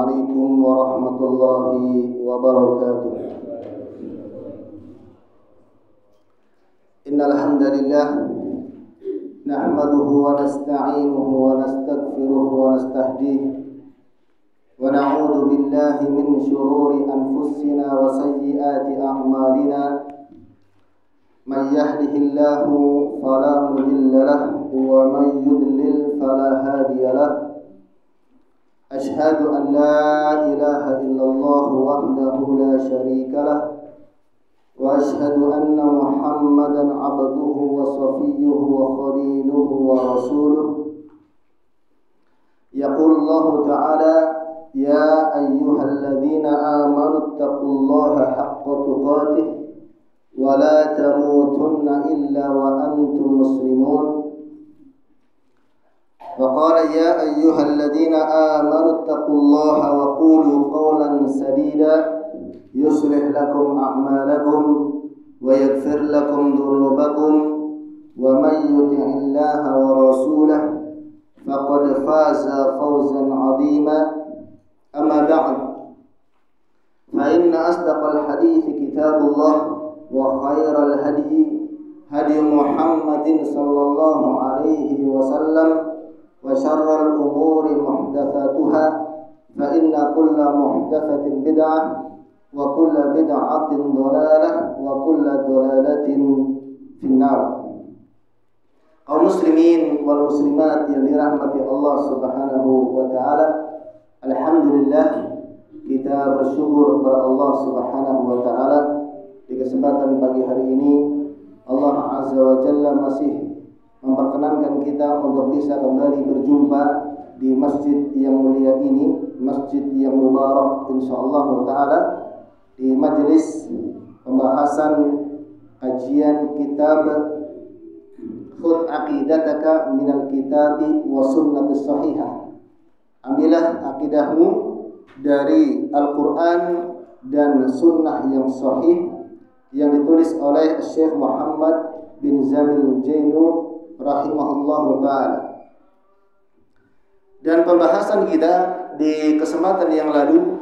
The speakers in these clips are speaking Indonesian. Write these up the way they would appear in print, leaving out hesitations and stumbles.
عليكم ورحمة الله وبركاته. إن الحمد لله نحمده ونستعينه ونستغفره ونستهديه ونعوذ بالله من شرور أنفسنا وسيئات أعمالنا. من يهده الله فلا مضل له ومن يضلل فلا هادي له. أشهد أن لا إله إلا الله وحده لا شريك له وأشهد أن محمدا عبده وصفيه وخليله ورسوله. يقول الله تعالى: يا أيها الذين آمنوا اتقوا الله حق تقاته ولا تموتن إلا وأنتم مسلمون. وقال: يا أيها الذين آمنوا اتقوا الله وقولوا قولا سديدا يصلح لكم أعمالكم ويغفر لكم ذنوبكم ومن يطع الله ورسوله فقد فاز فوزا عظيما. أما بعد، فإن أصدق الحديث كتاب الله وخير الهدي هدي محمد صلى الله عليه وسلم وشر الأمور محدثاتها فإن كل محدثة بدعة وكل بدعة ضلالة وكل ضلالة في النار. Kaum muslimin wal muslimat yang dirahmati Allah Subhanahu wa taala, alhamdulillah kita bersyukur kepada Allah Subhanahu wa taala di kesempatan pagi hari ini Allah Azza wa Jalla masih memperkenankan kita untuk bisa kembali berjumpa di masjid yang mulia ini, masjid yang mubarak insyaallah taala, di majelis pembahasan kajian kitab Khudh aqidataka minal kitabi wa sunnatus sahihah. Ambillah akidahmu dari Al-Quran dan sunnah yang sahih yang ditulis oleh Syekh Muhammad bin Jamil Jainu rahimahullahu ta'ala. Dan pembahasan kita di kesempatan yang lalu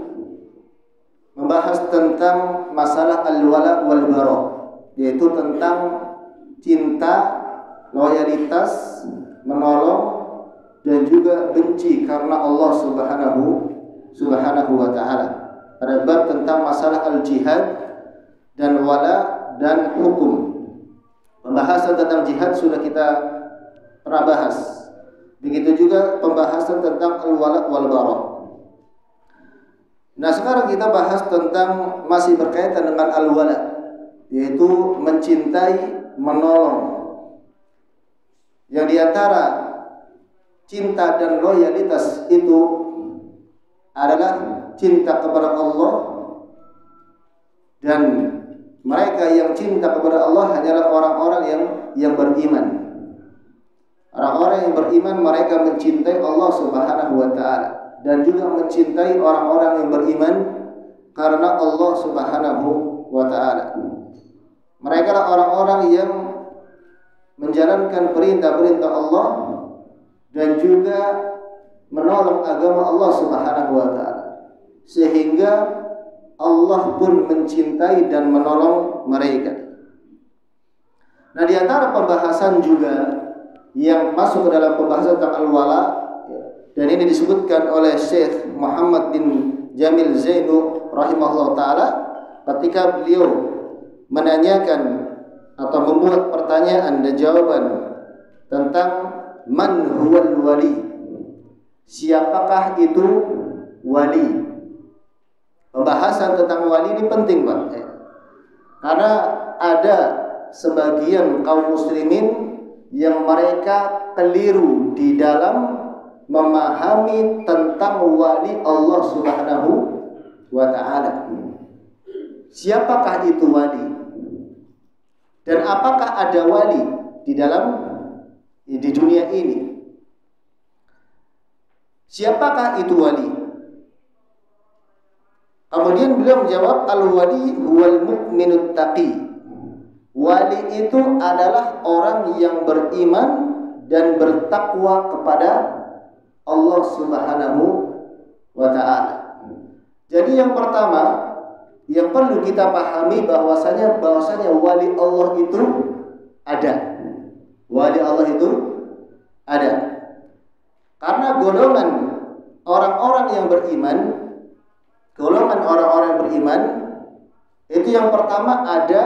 membahas tentang masalah al-wala wal bara, yaitu tentang cinta, loyalitas, menolong dan juga benci karena Allah Subhanahu wa ta'ala. Pada bab tentang masalah al-jihad dan wala dan hukum. Pembahasan tentang jihad sudah kita pernah bahas. Begitu juga pembahasan tentang al-wala wal bara. Nah, sekarang kita bahas tentang masih berkaitan dengan al-wala, yaitu mencintai, menolong. Yang diantara cinta dan loyalitas itu adalah cinta kepada Allah, dan mereka yang cinta kepada Allah hanyalah orang-orang yang beriman. Orang-orang yang beriman mereka mencintai Allah Subhanahu wa ta'ala dan juga mencintai orang-orang yang beriman karena Allah Subhanahu wa ta'ala. Mereka adalah orang-orang yang menjalankan perintah-perintah Allah dan juga menolong agama Allah Subhanahu wa ta'ala, sehingga Allah pun mencintai dan menolong mereka. Nah, di antara pembahasan juga yang masuk ke dalam pembahasan tentang al-wala, dan ini disebutkan oleh Syekh Muhammad bin Jamil Zainu rahimahullah ta'ala ketika beliau menanyakan atau membuat pertanyaan dan jawaban tentang man huwal wali, siapakah itu wali. Pembahasan tentang wali ini penting, Pak, karena ada sebagian kaum muslimin yang mereka keliru di dalam memahami tentang wali Allah Subhanahu wa ta'ala. Siapakah itu wali? Dan apakah ada wali di dunia ini? Siapakah itu wali? Kemudian beliau menjawab, al-wali huwal mu'minut taqi. Wali itu adalah orang yang beriman dan bertakwa kepada Allah Subhanahu wa ta'ala. Yaitu yang pertama, yang perlu kita pahami bahwasanya wali Allah itu ada. Wali Allah itu ada. Karena golongan orang-orang yang beriman, itu yang pertama ada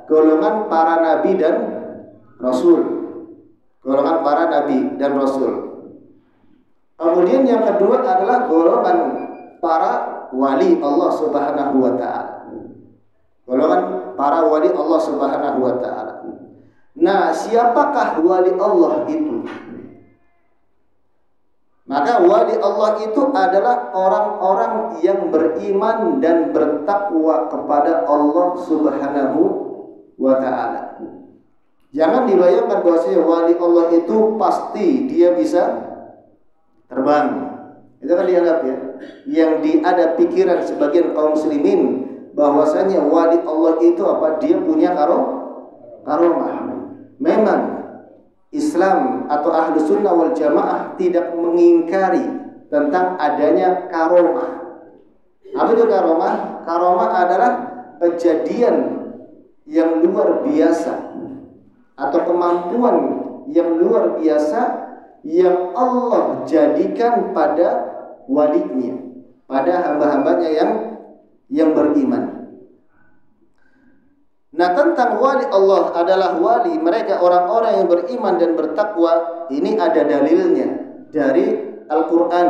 golongan para nabi dan rasul. Golongan para nabi dan rasul. Kemudian yang kedua adalah golongan para wali Allah Subhanahu wa taala. Golongan para wali Allah Subhanahu wa taala. Nah, siapakah wali Allah itu? Maka wali Allah itu adalah orang-orang yang beriman dan bertakwa kepada Allah Subhanahu wa taala. Jangan dibayangkan bahwasanya wali Allah itu pasti dia bisa terbang. Itu kan dianggap ya. Yang ada pikiran sebagian kaum muslimin bahwasanya wali Allah itu apa? Dia punya karomah. Memang Islam atau ahlu sunnah wal jamaah tidak mengingkari tentang adanya karomah. Apa itu karomah? Karomah adalah kejadian yang luar biasa atau kemampuan yang luar biasa yang Allah jadikan pada walinya, pada hamba-hambanya yang beriman. Nah, tentang wali Allah adalah wali mereka orang-orang yang beriman dan bertakwa, ini ada dalilnya dari Al-Quran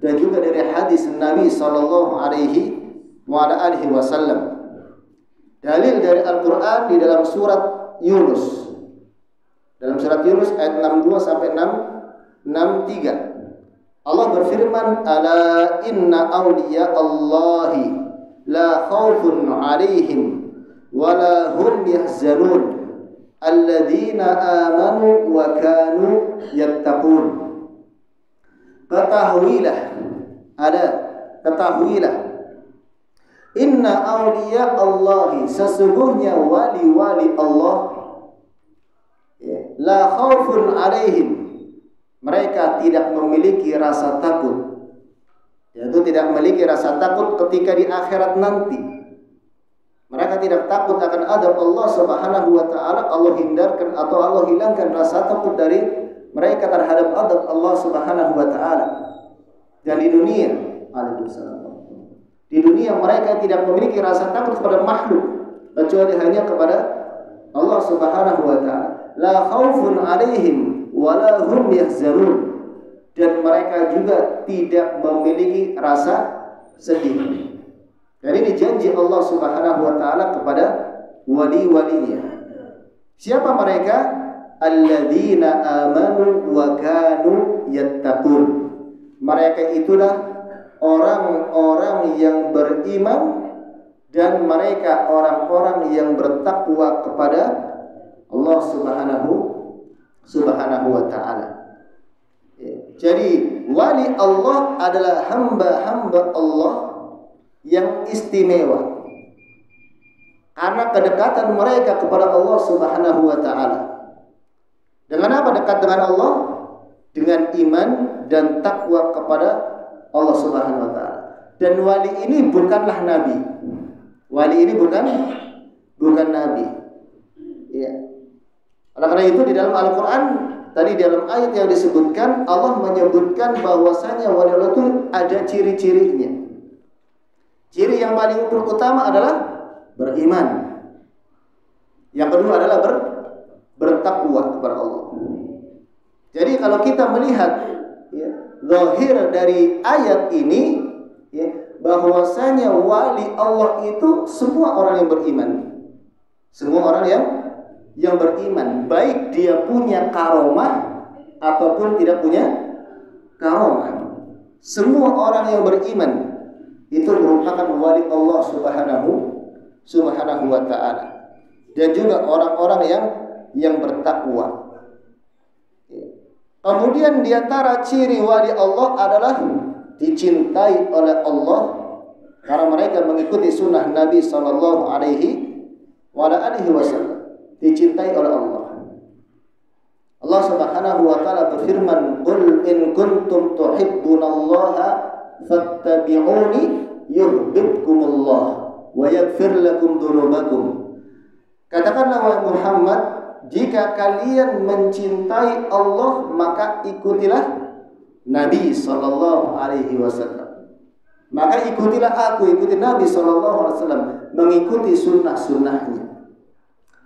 dan juga dari hadis Nabi sallallahu alaihi wasallam. Dalil dari Al-Quran di dalam surat Yunus. Dalam surat Yunus ayat 62 sampai 63. Allah berfirman, "Ala inna awliya Allahi la khawfun 'alaihim wala hum yahzanun alladzina amanu wa kanu yattaqun." Ketahuilah inna awliya Allahi, sesungguhnya wali-wali Allah, la khaufun alaihim, mereka tidak memiliki rasa takut, yaitu tidak memiliki rasa takut ketika di akhirat nanti. Mereka tidak takut akan adab Allah Subhanahu wa taala. Allah hindarkan atau Allah hilangkan rasa takut dari mereka terhadap adab Allah Subhanahu wa taala. Dan di dunia, di dunia mereka tidak memiliki rasa takut kepada makhluk kecuali hanya kepada Allah Subhanahu wa taala. La khaufun 'alaihim wa la hum yahzanun, dan mereka juga tidak memiliki rasa sedih. Dan ini janji Allah Subhanahu wa taala kepada wali-walinya. Siapa mereka? Alladzina amanu wa kanu yattaqun. Mereka itulah orang-orang yang beriman dan mereka orang-orang yang bertakwa kepada Allah Subhanahu wa taala. Jadi wali Allah adalah hamba-hamba Allah yang istimewa karena kedekatan mereka kepada Allah Subhanahu wa taala. Dengan apa dekat dengan Allah? Dengan iman dan takwa kepada Allah Subhanahu wa taala. Dan wali ini bukanlah nabi. Wali ini bukan nabi. Ya. Oleh karena itu di dalam Al-Qur'an tadi dalam ayat yang disebutkan Allah menyebutkan bahwasanya wali Allah itu ada ciri-cirinya. Ciri yang paling utama adalah beriman. Yang kedua adalah bertakwa kepada Allah. Jadi kalau kita melihat zahir dari ayat ini, bahwasanya wali Allah itu semua orang yang beriman. Semua orang yang beriman, baik dia punya karomah ataupun tidak punya karomah. Semua orang yang beriman itu merupakan wali Allah Subhanahu wa taala. Dan juga orang-orang yang bertakwa. Kemudian di antara ciri wali Allah adalah dicintai oleh Allah karena mereka mengikuti sunnah Nabi sallallahu alaihi wasallam. Dicintai oleh Allah. Allah Subhanahu wa taala berfirman, "Qul in kuntum tuhibbunallaha fattabi'uni yuhibbukumullah wa yaghfir lakum dzunubakum. Katakanlah wahai Muhammad, jika kalian mencintai Allah maka ikutilah Nabi sallallahu alaihi wasallam. Maka ikutilah aku, ikuti Nabi sallallahu alaihi wasallam, mengikuti sunnah-sunnahnya.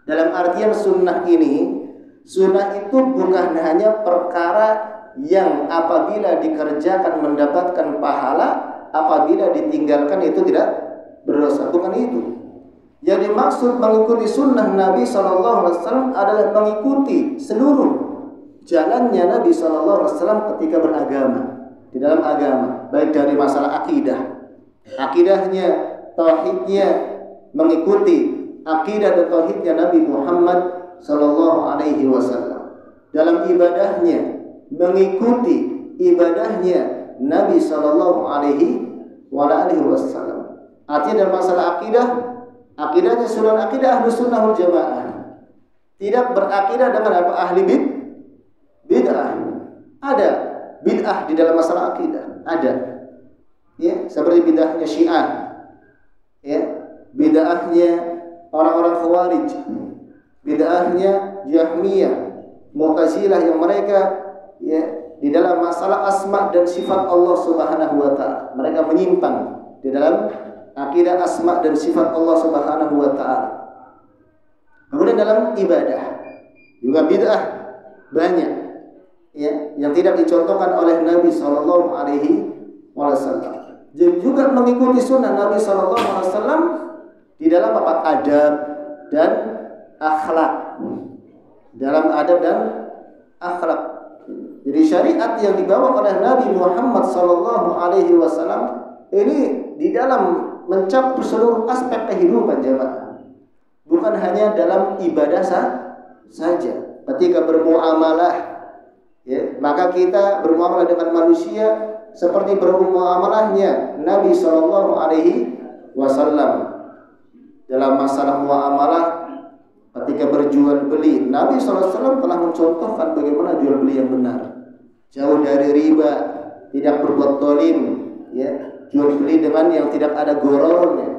Dalam artian sunnah ini, sunnah itu bukan hanya perkara yang apabila dikerjakan mendapatkan pahala, apabila ditinggalkan itu tidak berdosa. Bukan itu. Yang dimaksud mengikuti sunnah Nabi SAW adalah mengikuti seluruh jalannya Nabi SAW ketika beragama, di dalam agama, baik dari masalah akidahnya, tauhidnya, mengikuti akidah dan tauhidnya Nabi Muhammad SAW. Dalam ibadahnya, mengikuti ibadahnya Nabi SAW. Artinya dalam masalah akidahnya sunan akidah ahlu sunnah wal jamaah. Tidak berakidah dengan apa ahli bid'ah. Ada bid'ah di dalam masalah akidah, ada. Ya, seperti bid'ahnya Syiah. Ya, bid'ahnya orang-orang Khawarij. Bid'ahnya Jahmiyah, Mu'tazilah yang mereka ya di dalam masalah asma dan sifat Allah Subhanahu wa taala. Mereka menyimpang di dalam akidah asma dan sifat Allah Subhanahu wa taala. Kemudian dalam ibadah juga bid'ah banyak ya yang tidak dicontohkan oleh Nabi sallallahu alaihi wasallam. Dan juga mengikuti sunnah Nabi sallallahu alaihi wasallam di dalam adab dan akhlak. Dalam adab dan akhlak. Jadi syariat yang dibawa oleh Nabi Muhammad sallallahu alaihi wasallam ini di dalam mencakup seluruh aspek kehidupan jemaah. Bukan hanya dalam ibadah saja. Ketika bermuamalah ya, maka kita bermuamalah dengan manusia seperti bermuamalahnya Nabi sallallahu alaihi wasallam. Dalam masalah muamalah ketika berjual beli, Nabi SAW telah mencontohkan bagaimana jual beli yang benar. Jauh dari riba, tidak berbuat zalim, ya, jual beli dengan yang tidak ada gorornya.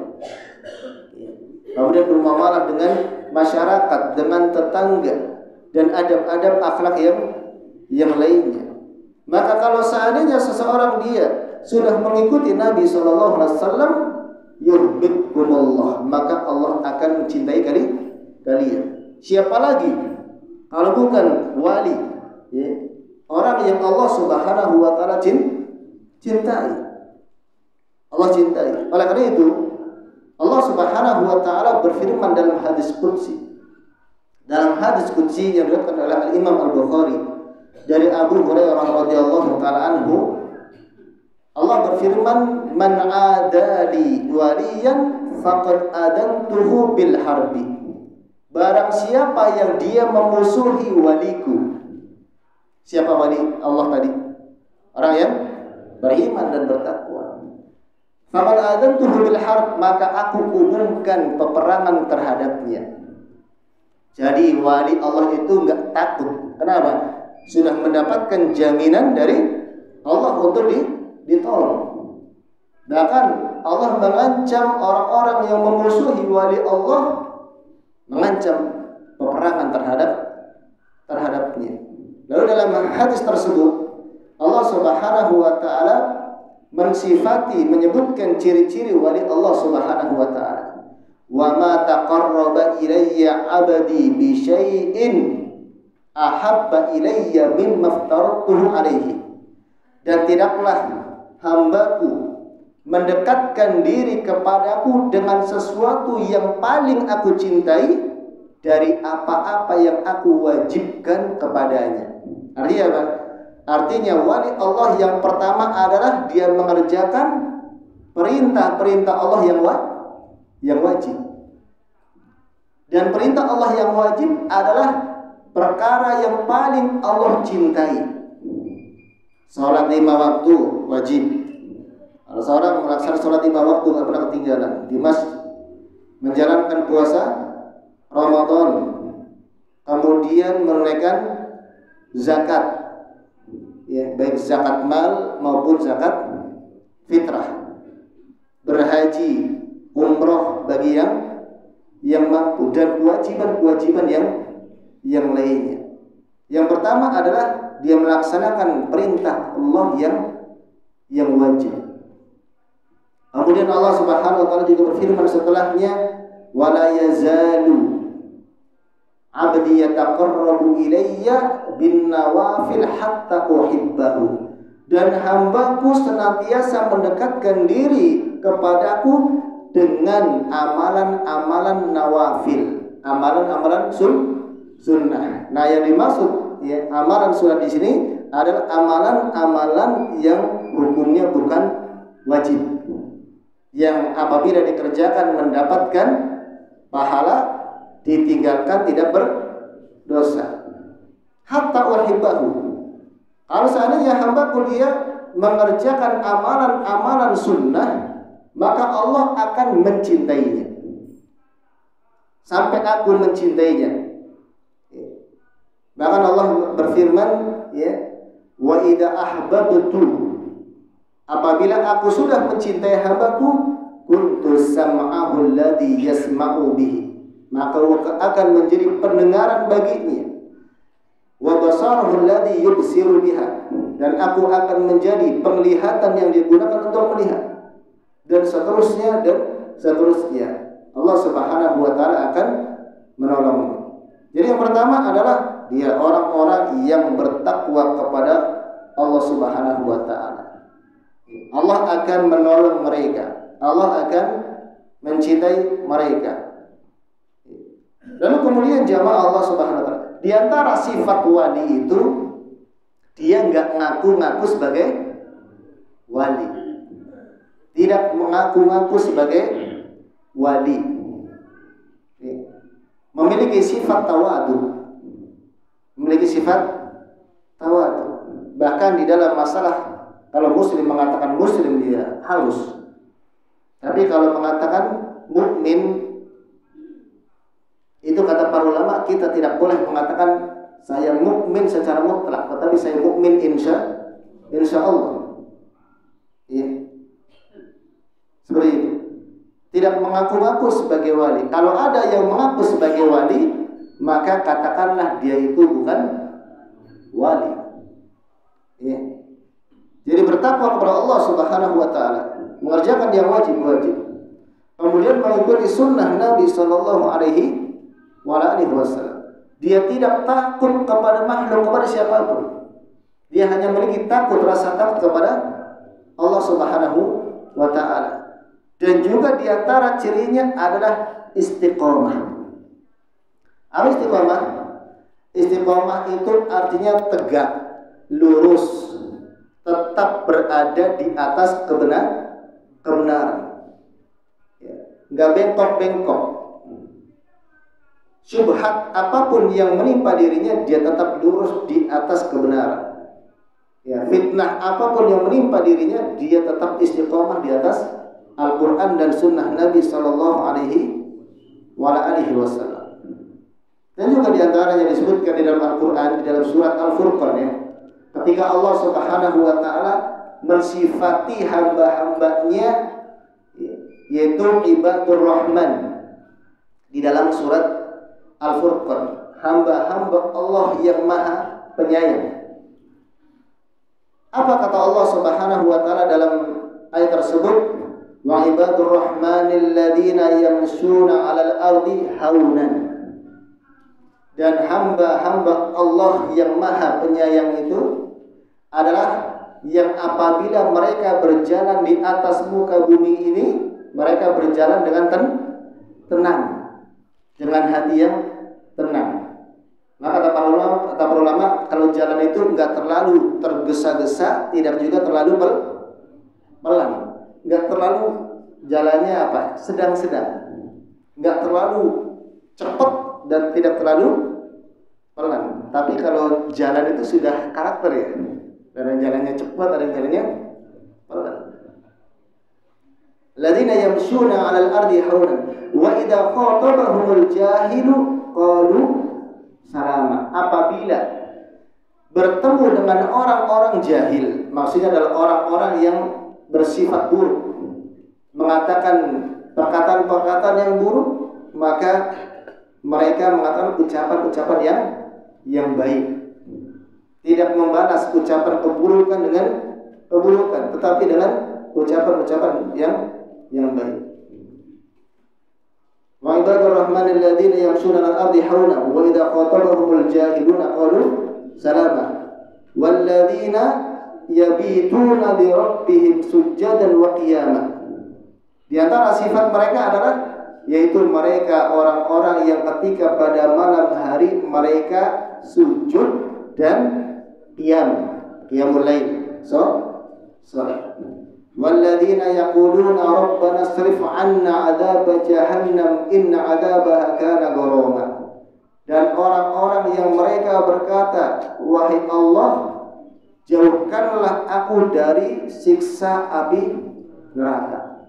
Kemudian bermuamalah dengan masyarakat, dengan tetangga, dan adab-adab akhlak yang lainnya. Maka kalau seandainya seseorang dia sudah mengikuti Nabi SAW, yuhibbukumullah, maka Allah akan mencintai kalian. Siapa lagi kalau bukan wali ya, orang yang Allah Subhanahu wa taala cintai. Allah cintai. Oleh karena itu Allah Subhanahu wa taala berfirman dalam hadis qudsi. Dalam hadis qudsi yang diriwayatkan oleh Imam Al-Bukhari dari Abu Hurairah radhiyallahu taala anhu, Allah berfirman, "Man adali waliyan faqad adantuhu bil harbi." Barang siapa yang dia memusuhi waliku. Siapa wali Allah tadi? Orang yang beriman dan bertakwa. Faqad adantuhu bil harb, maka aku umumkan peperangan terhadapnya. Jadi wali Allah itu enggak takut. Kenapa? Sudah mendapatkan jaminan dari Allah untuk ditolong. Bahkan Allah mengancam orang-orang yang memusuhi wali Allah, mengancam peperangan terhadapnya. Lalu dalam hadis tersebut Allah Subhanahu wa taala menyebutkan ciri-ciri wali Allah Subhanahu wa taala. Wa ma taqarraba ilayya 'abdi bi syai'in ahabba ilayya mimma aftaratuhu alaihi. Dan tidaklah hambaku mendekatkan diri kepadaku dengan sesuatu yang paling aku cintai dari apa-apa yang aku wajibkan kepadanya. Artinya apa? Artinya wali Allah yang pertama adalah dia mengerjakan perintah-perintah Allah yang wajib. Dan perintah Allah yang wajib adalah perkara yang paling Allah cintai. Salat 5 waktu wajib. Kalau seorang melaksanakan sholat 5 waktu tidak pernah ketinggalan di masjid, menjalankan puasa Ramadan, kemudian menunaikan zakat, ya, baik zakat mal maupun zakat fitrah, haji, umroh bagi yang mampu, dan kewajiban-kewajiban yang lainnya. Yang pertama adalah dia melaksanakan perintah Allah yang wajib. Kemudian Allah Subhanahu wa taala juga berfirman setelahnya, wala yazalu 'abdi yataqarrabu ilayya bin nawafil hatta uhibbahu. Dan hambaku senantiasa mendekatkan diri kepadaku dengan amalan-amalan nawafil, amalan-amalan sunnah. Nah, yang dimaksud ya, amalan sunnah di sini adalah amalan-amalan yang hukumnya bukan wajib, yang apabila dikerjakan mendapatkan pahala, ditinggalkan tidak berdosa. Hatta uhibbahu. Kalau seandainya hambaku dia mengerjakan amalan-amalan sunnah, maka Allah akan mencintainya sampai aku mencintainya. Bahkan Allah berfirman, ya, wa idza ahbabtu, apabila aku sudah mencintai hambaku, kuntu sam'ahu alladhi yasma'u bihi, maka akan menjadi pendengaran baginya, wa basarahu alladhi yubsiru biha, dan aku akan menjadi penglihatan yang digunakan untuk melihat, dan seterusnya dan seterusnya. Allah Subhanahu wa taala akan menolongnya. Jadi yang pertama adalah dia orang-orang yang bertakwa kepada Allah Subhanahu wa taala. Allah akan menolong mereka. Allah akan mencintai mereka. Lalu kemudian jamaah Allah Subhanahu wa taala, di antara sifat wali itu dia enggak ngaku-ngaku sebagai wali. Tidak mengaku-ngaku sebagai wali. Memiliki sifat tawadu. Memiliki sifat tawadu. Bahkan di dalam masalah, kalau muslim mengatakan muslim dia halus. Tapi kalau mengatakan mukmin, itu kata para ulama, kita tidak boleh mengatakan saya mukmin secara mutlak, tetapi saya mukmin insya Allah. Ya. Seperti itu. Tidak mengaku-ngaku sebagai wali. Kalau ada yang mengaku sebagai wali, maka katakanlah dia itu bukan wali. Ya. Jadi bertakwa kepada Allah Subhanahu wa taala, mengerjakan yang wajib-wajib. Kemudian mengikuti sunnah Nabi sallallahu alaihi wasallam. Dia tidak takut kepada makhluk, kepada siapapun. Dia hanya memiliki rasa takut kepada Allah Subhanahu wa taala. Dan juga di antara cirinya adalah istiqomah. Apa istiqomah? Istiqomah itu artinya tegak, lurus, tetap berada di atas kebenaran. Enggak bengkok-bengkok. Syubhat apapun yang menimpa dirinya, dia tetap lurus di atas kebenaran. Ya, fitnah apapun yang menimpa dirinya, dia tetap istiqomah di atas Al-Quran dan Sunnah Nabi Sallallahu Alaihi Wasallam. Dan juga di antaranya disebutkan di dalam Al-Quran, di dalam surat Al-Furqan, ya, ketika Allah Subhanahu Wa Taala mensifati hamba-hambanya, yaitu ibadur Rahman, di dalam surat Al-Furqan, hamba-hamba Allah yang maha penyayang. Apa kata Allah Subhanahu Wa Taala dalam ayat tersebut? Wa ibadur rahmanil ladzina yamshuna 'alal ardi haunan. Dan hamba-hamba Allah yang maha penyayang itu adalah yang apabila mereka berjalan di atas muka bumi ini, mereka berjalan dengan tenang, dengan hati yang tenang. Maka kata para ulama, kalau jalan itu enggak terlalu tergesa-gesa, tidak juga terlalu pelan. Enggak terlalu jalannya sedang-sedang, enggak terlalu cepat dan tidak terlalu pelan. Tapi kalau jalan itu sudah karakter, ya, ada jalannya cepat, ada jalannya pelan. Ladzina yamshuna 'alal ardi haunan wa idza khatabahumul jahilu qalu salama. Apabila bertemu dengan orang-orang jahil, maksudnya adalah orang-orang yang bersifat buruk, mengatakan perkataan-perkataan yang buruk, maka mereka mengatakan ucapan-ucapan yang baik. Tidak membalas ucapan keburukan dengan keburukan, tetapi dengan ucapan-ucapan yang baik. Wa ibadur rahmanil ladzina yamshuna 'alal ardi hauna wa idza khatabahumul jahiluna qalu salama wal ladzina yabituna li rabbihim sujjadan wa qiyama. Di antara sifat mereka adalah yaitu mereka orang-orang yang ketika pada malam hari mereka sujud dan qiyamul lail. Salat. Walladzina yaquluna rabbana asrif 'anna 'adzaba jahannam inna 'adzabaha kana gharama. Dan orang-orang yang mereka berkata, wahai Allah, jauhkanlah aku dari siksa api neraka.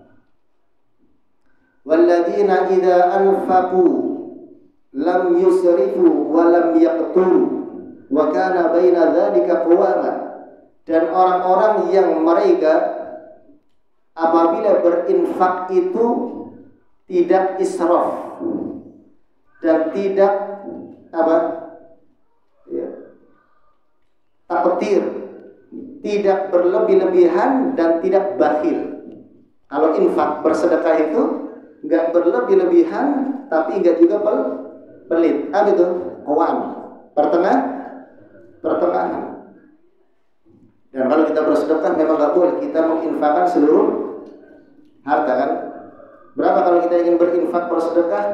Walladzina idza anfaqu lam yusrifu wa lam yaqturu wa kana baina dzalika qawama. Dan orang-orang yang mereka apabila berinfak itu tidak israf dan tidak taktir, tidak berlebih-lebihan dan tidak bakhil. Kalau infak bersedekah itu enggak berlebih-lebihan tapi enggak juga pelit. Apa itu? Qawam, pertengahan. Dan kalau kita bersedekah memang enggak boleh kita menginfakkan seluruh harta kan? Berapa kalau kita ingin berinfak bersedekah?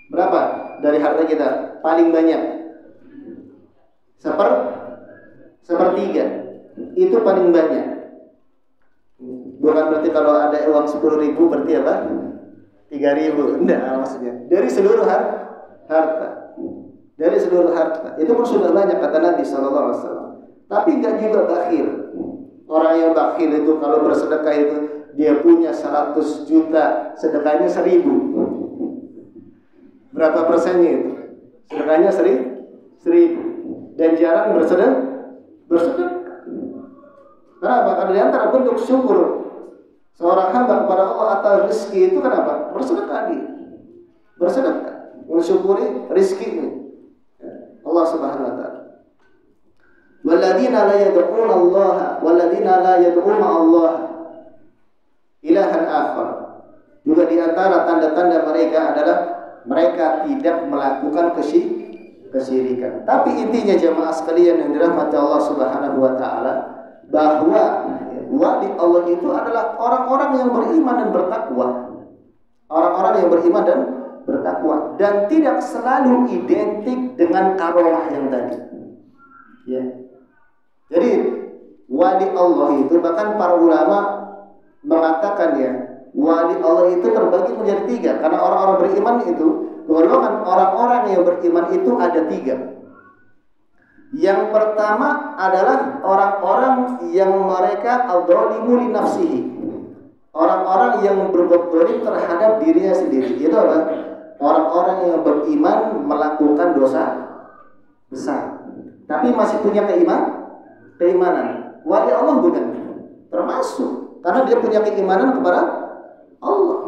Berapa dari harta kita? Paling banyak sepertiga. Itu paling banyak. Bukan berarti kalau ada uang 10.000 berarti apa? 3.000. Enggak, maksudnya dari seluruh harta. Dari seluruh harta. Itu pun sudah banyak kata Nabi SAW. Tapi enggak juga bakhil. Orang yang bakhil itu kalau bersedekah itu dia punya 100 juta, sedekahnya 1.000. Berapa persennya itu? Sedekahnya 1.000. Dan jarang bersedekah. Kenapa? Karena di antara bentuk syukur seorang hamba kepada Allah atas rezeki itu kenapa? Bersedekah dia. Bersedekah, mensyukuri rezekinya Allah Subhanahu wa taala. Walladzina la yad'una Allah walladzina la yad'una Allah ilahan akhar. Juga di antara tanda-tanda mereka adalah mereka tidak melakukan kesyirikan. Tapi intinya jemaah sekalian yang dirahmati Allah Subhanahu wa taala, bahwa wali Allah itu adalah orang-orang yang beriman dan bertakwa. Orang-orang yang beriman dan bertakwa dan tidak selalu identik dengan karomah yang tadi. Ya. Jadi wali Allah itu bahkan para ulama mengatakan ya, wali Allah itu terbagi menjadi 3 karena orang-orang beriman itu, golongan orang-orang yang beriman itu ada 3. Yang pertama adalah orang-orang yang mereka al-dhalimu li nafsihi. Orang-orang yang berbuat zalim terhadap dirinya sendiri. Itu apa? Orang-orang yang beriman melakukan dosa besar, tapi masih punya keimanan. Wali Allah bukan termasuk, karena dia punya keimanan kepada Allah,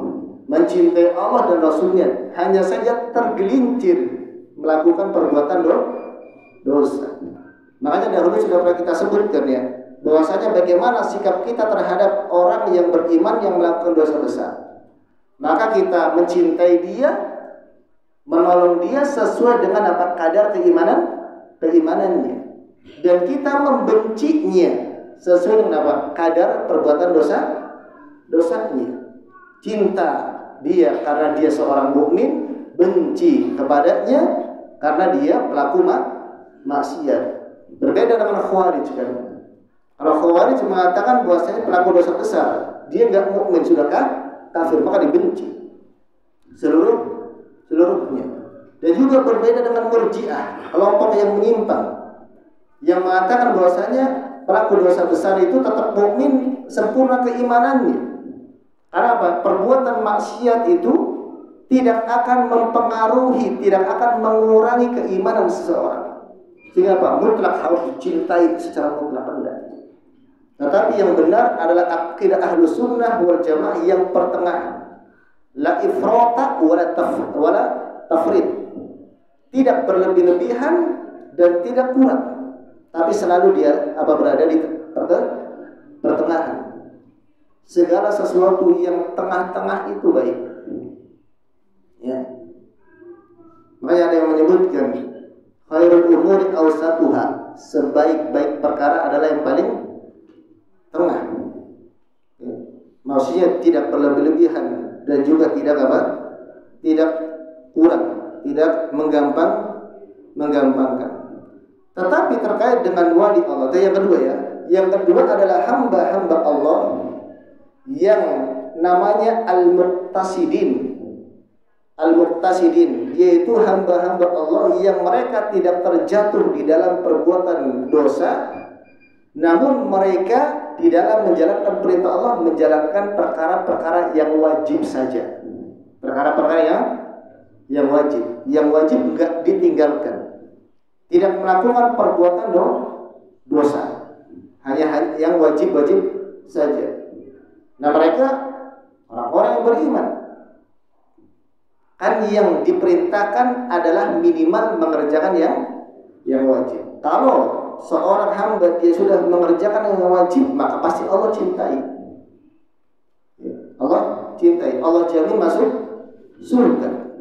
mencintai Allah dan Rasulnya, hanya saja tergelincir melakukan perbuatan dosa. Makanya dahulu sudah pernah kita sebutkan ya, bahwasanya bagaimana sikap kita terhadap orang yang beriman yang melakukan dosa besar. Maka kita mencintai dia, menolong dia sesuai dengan apa kadar keimanannya. Dan kita membencinya sesuai dengan apa kadar perbuatan dosanya. Cinta dia karena dia seorang mukmin, benci kepadanya karena dia pelaku maksiat. Berbeda dengan Khawarij kan. Kalau Khawarij mengatakan bahwasanya pelaku dosa besar, dia enggak mukmin sudah kafir, maka dibenci seluruhnya. Dan juga berbeda dengan Murji'ah, kelompok yang menyimpang, yang mengatakan bahwasanya pelaku dosa besar itu tetap mukmin sempurna keimanannya. Karena apa? Perbuatan maksiat itu tidak akan mempengaruhi, tidak akan mengurangi keimanan seseorang. Sehingga apa? Mutlak harus dicintai secara mutlak enggak. Tetapi yang benar adalah akidah Ahlus Sunnah wal Jamaah yang pertengahan. La ifrata wala tafrid. Tidak berlebih-lebihan dan tidak kurang. Tapi selalu dia berada di pertengahan. Segala sesuatu yang tengah-tengah itu baik. Ya. Makanya ada yang menyebutkan khairul umuri awsatuha, sebaik-baik perkara adalah yang paling tengah. Ya. Maksudnya tidak berlebih-lebihan dan juga tidak tidak kurang, tidak menggambangkan. Tetapi terkait dengan wali Allah, itu yang kedua ya. Yang kedua adalah hamba-hamba Allah yang namanya al-muqtasidin. Al-muqtasidin yaitu hamba-hamba Allah yang mereka tidak terjatuh di dalam perbuatan dosa, namun mereka di dalam menjalankan perintah Allah menjalankan perkara-perkara yang wajib saja. Perkara-perkara yang wajib enggak ditinggalkan. Tidak melakukan perbuatan dosa, hanya yang wajib-wajib saja. Nah, mereka orang-orang yang beriman. Kan yang diperintahkan adalah minimal mengerjakan yang wajib. Kalau seorang hamba dia sudah mengerjakan yang wajib, maka pasti Allah cintai. Allah cintai. Allah jamin masuk surga.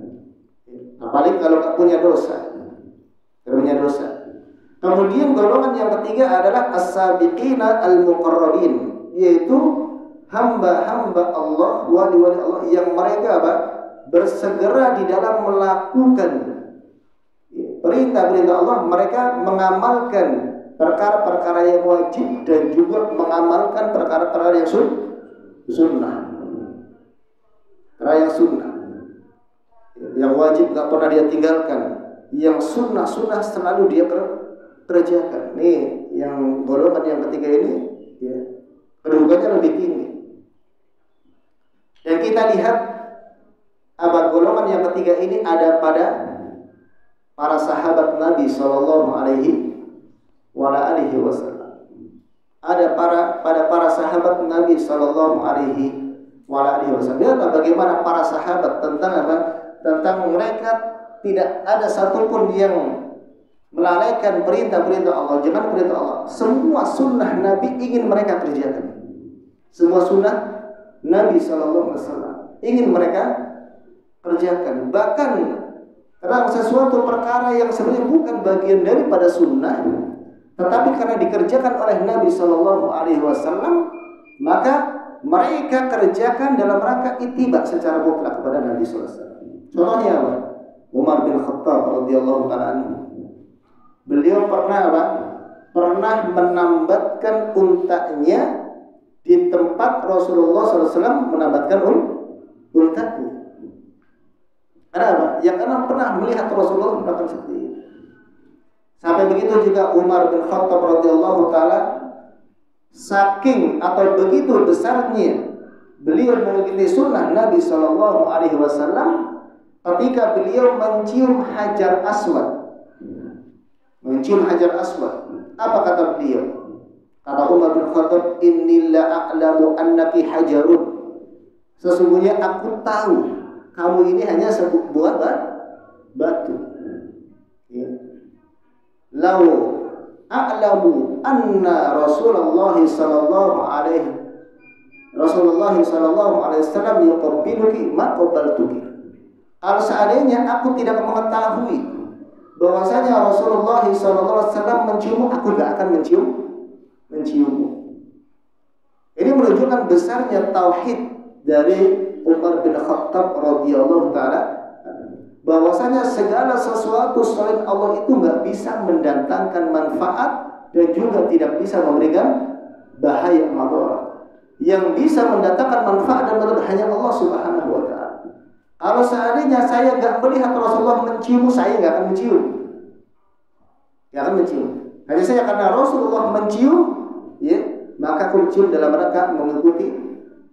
Apalagi kalau tak punya dosa. Kemudian golongan yang ketiga adalah as-sabiqina al-muqarrabin, yaitu hamba-hamba Allah, wali-wali Allah yang mereka bersegera di dalam melakukan perintah-perintah Allah. Mereka mengamalkan perkara-perkara yang wajib dan juga mengamalkan perkara-perkara yang sunnah. Perkara yang sunnah, yang wajib tak pernah dia tinggalkan, yang sunnah selalu dia kerjakan. Nih yang golongan yang ketiga ini ya, kedudukannya lebih tinggi. Dan kita lihat golongan yang ketiga ini ada pada para sahabat Nabi Sallallahu Alaihi Wasallam. Ada pada para sahabat Nabi Sallallahu Alaihi Wasallam. Lihatlah bagaimana para sahabat tentang mereka tidak ada satupun yang melalaikan perintah-perintah Allah. Jangan perintah Allah, semua sunnah Nabi ingin mereka kerjakan. Semua sunnah Nabi Sallallahu Alaihi Wasallam ingin mereka kerjakan. Bahkan terang sesuatu perkara yang sebenarnya bukan bagian daripada sunnah, tetapi karena dikerjakan oleh Nabi Sallallahu Alaihi Wasallam, maka mereka kerjakan dalam rangka ittiba secara mutlak kepada Nabi Sallallahu Alaihi Wasallam. Contohnya apa? Umar bin Khattab radhiyallahu taala anhu. Beliau pernah menambatkan untanya di tempat Rasulullah SAW menambatkan untanya. Kenapa? Ya karena pernah melihat Rasulullah melakukan seperti itu. Sampai begitu juga Umar bin Khattab radhiyallahu taala, saking atau begitu besarnya beliau mengikuti sunnah Nabi Sallallahu Alaihi Wasallam, ketika beliau mencium Hajar Aswad. Apa kata beliau? Kata Umar bin Khattab, inni la a'lamu annaki hajarun. Sesungguhnya aku tahu kamu ini hanya sebuah batu. Ya. Lau a'lamu anna Rasulullah sallallahu alaihi wasallam yuqabbiluki ma qabbaltuki. Kalau seandainya aku tidak mengetahui bahwasanya Rasulullah SAW menciummu, aku tidak akan menciummu. Ini menunjukkan besarnya tauhid dari Umar bin Khattab radhiyallahu taala, bahwasanya segala sesuatu selain Allah itu nggak bisa mendatangkan manfaat dan juga tidak bisa memberikan bahaya madarat. Yang bisa mendatangkan manfaat dan madarat hanya Allah Subhanahu wa taala. Kalau seandainya saya nggak melihat Rasulullah mencium, saya nggak akan mencium. Hanya saja karena Rasulullah mencium, ya, maka aku mencium dalam rangka mengikuti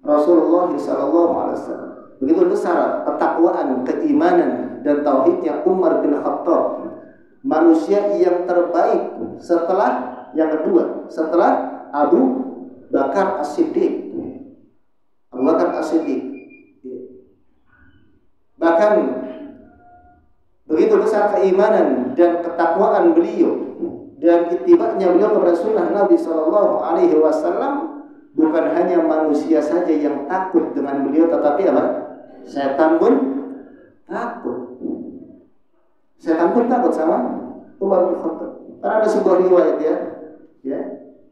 Rasulullah SAW. Begitu besar ketakwaan, keimanan dan tauhidnya Umar bin Khattab, manusia yang terbaik setelah yang kedua, setelah Abu Bakar As-Siddiq. Abu Bakar As-Siddiq. Bahkan begitu besar keimanan dan ketakwaan beliau dan ittiba'nya beliau kepada sunnah Nabi Sallallahu Alaihi Wasallam. Bukan hanya manusia saja yang takut dengan beliau, tetapi apa? Setan pun takut. Setan pun takut sama Umar bin Khattab. Karena ada sebuah riwayat ya,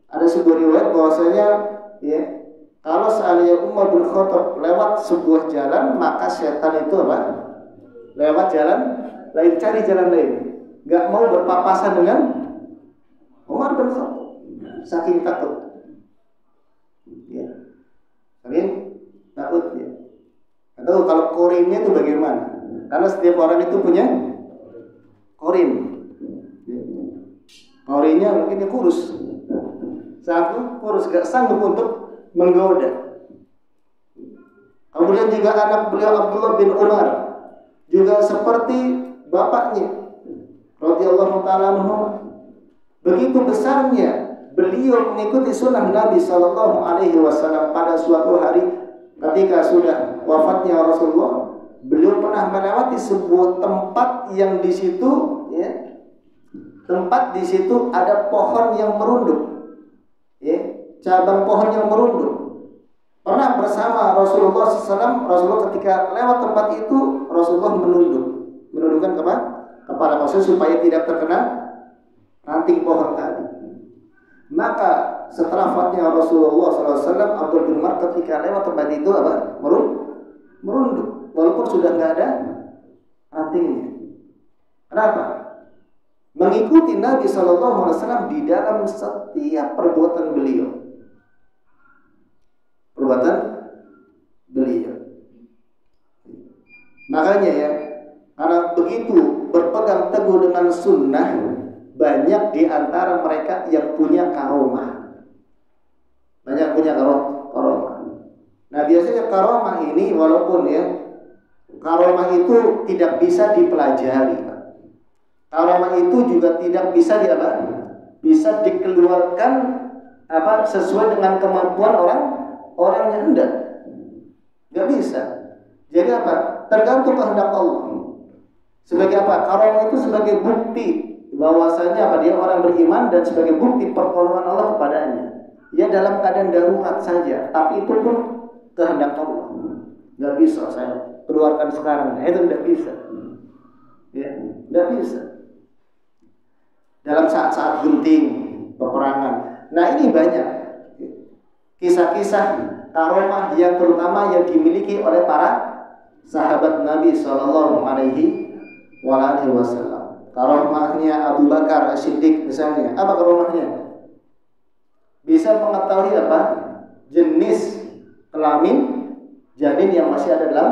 ada sebuah riwayat bahwasanya ya, kalau seandainya Umar bin Khattab lewat sebuah jalan, maka setan itu apa? Lewat jalan lain, cari jalan lain. Gak mau berpapasan dengan Umar bin Khattab. Saking takut. Ya. Saking takut ya. Atau kalau korinnya itu bagaimana? Karena setiap orang itu punya korin. Korinnya mungkin dia kurus. Satu kurus, gak sanggup untuk menggoda. Kemudian juga anak beliau Abdullah bin Umar juga seperti bapaknya radhiyallahu ta'ala anhu. Begitu besarnya beliau mengikuti sunnah Nabi Sallallahu Alaihi Wasallam. Pada suatu hari ketika sudah wafatnya Rasulullah, beliau pernah melewati sebuah tempat yang di situ ya, tempat di situ ada pohon yang merunduk ya, cabang pohon yang merunduk. Pernah bersama Rasulullah SAW. Rasulullah ketika lewat tempat itu, Rasulullah menundukkan kepala maksudnya supaya tidak terkena ranting pohon tadi. Maka setelah wafatnya Rasulullah SAW, Abdul bin Umar ketika lewat tempat itu apa? Merunduk, walaupun sudah nggak ada rantingnya. Kenapa? Mengikuti Nabi SAW di dalam setiap perbuatan beliau. Makanya ya, karena begitu berpegang teguh dengan sunnah, banyak di antara mereka yang punya karomah. Banyak punya karomah. Nah biasanya karomah ini walaupun ya, karomah itu tidak bisa dipelajari. Karomah itu juga tidak bisa bisa dikeluarkan sesuai dengan kemampuan orang yang nggak bisa. Jadi tergantung kehendak Allah. Sebagai karomah itu sebagai bukti bahwasanya dia orang beriman dan sebagai bukti pertolongan Allah kepadanya. Ya dalam keadaan darurat saja, tapi itu pun kehendak Allah. Nggak bisa saya keluarkan sekarang. Itu nggak bisa. Ya, nggak bisa. Dalam saat-saat genting peperangan. Nah ini banyak kisah-kisah karomah yang terutama yang dimiliki oleh para sahabat Nabi Sallallahu Alaihi Wasallam. Karomahnya Abu Bakar As-Siddiq misalnya. Apa karomahnya? Bisa mengetahui jenis kelamin janin yang masih ada dalam